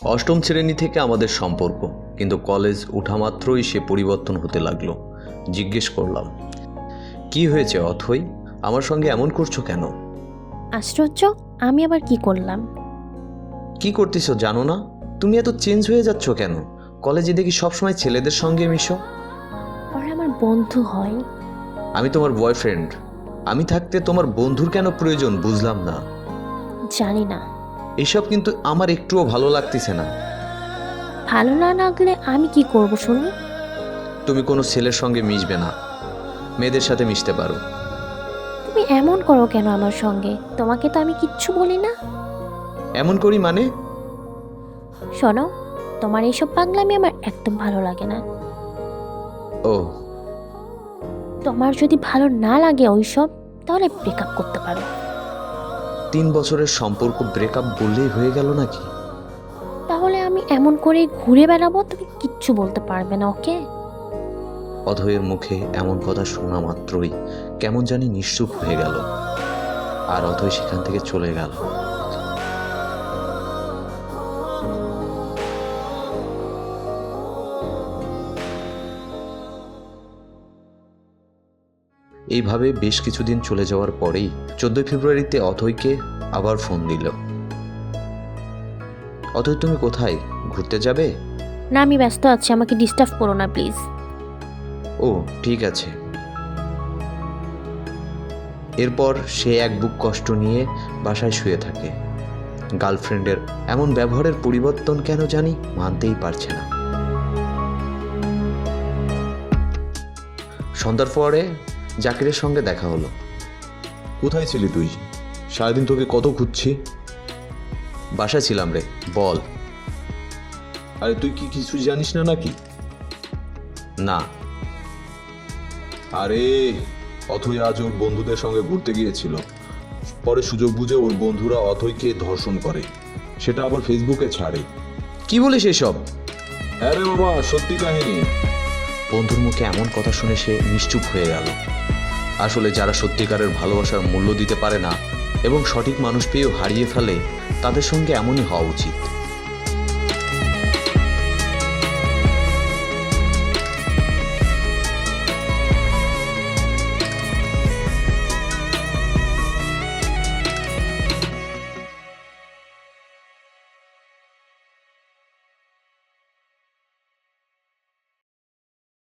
অষ্টম শ্রেণী থেকে আমাদের সম্পর্ক, কিন্তু কলেজ ওঠা মাত্রই সে পরিবর্তন হতে লাগলো। জিজ্ঞেস করলাম, কি হয়েছে অথই, আমার সঙ্গে এমন করছো কেন? আশ্চর্য, আমি আবার কি করলাম? কি করতেছো জানো না? তুমি এত চেঞ্জ হয়ে যাচ্ছ কেন? কলেজে দেখি সবসময় ছেলেদের সঙ্গে মিশো। ওরা আমার বন্ধু হয়। আমি তোমার বয়ফ্রেন্ড। আমি থাকতে তোমার বন্ধুর কেন প্রয়োজন বুঝলাম না। জানি না। এসব কিন্তু আমার একটুও ভালো লাগতেছে না। ভালো না লাগলে আমি কি করব শুনি? তুমি কোনো ছেলের সঙ্গে মিশবে না, মেয়েদের সাথে মিশতে পারো। তুমি এমন করো কেন আমার সঙ্গে? তোমাকে তো আমি কিচ্ছু বলি না। এমন করি মানে? শোনো, তোমার এইসব পাগলামি আমার একদম ভালো লাগে না। ও, তোমার যদি ভালো না লাগে ওইসব, তাহলে ব্রেকআপ করতে পারো। 3 বছরের সম্পর্ক ব্রেকআপ বললেই হয়ে গেল নাকি? তাহলে আমি এমন করে ঘুরে বেড়াবো, তুমি কিচ্ছু বলতে পারবে না, ওকে? অথয়ের মুখে এমন কথা শোনা মাত্রই কেমন জানি নিশ্চুপ হয়ে গেল, আর অথয় সেখান থেকে চলে গেল। এইভাবে বেশ কিছুদিন চলে যাওয়ার পরেই 14 ফেব্রুয়ারিতে অথয়কে আবার ফোন দিল। অথয়, তুমি কোথায়, ঘুরতে যাবে? না, আমি ব্যস্ত আছি, আমাকে ডিস্টার্ব করো না প্লিজ। ও ঠিক আছে। এরপর সে এক বুক কষ্ট নিয়ে বাসায় শুয়ে থাকে। গার্লফ্রেন্ডের এমন ব্যবহারের পরিবর্তন কেন জানি মানতেই পারছে না। সন্ধ্যার পরে জাকিরের সঙ্গে দেখা হলো। কোথায় ছিলি তুই? সারাদিন তোকে কত খুঁজছি। বাসায় ছিলাম রে, বল। আরে তুই কি কিছু জানিস না নাকি? না। আরে অথই আজ ওর বন্ধুদের সঙ্গে ঘুরতে গিয়েছিল। পরে সুযোগ বুঝে ওর বন্ধুরা অথইকে ধর্ষণ করে, সেটা আবার ফেসবুকে ছাড়ে। কি বলিস এসব? হ্যাঁ রে বাবা, সত্যি কাহিনী। বন্ধুর মুখে এমন কথা শুনে সে নিশ্চুপ হয়ে গেল। আসলে যারা সত্যিকারের ভালোবাসার মূল্য দিতে পারে না এবং সঠিক মানুষ পেয়েও হারিয়ে ফেলে, তাদের সঙ্গে এমনই হওয়া উচিত।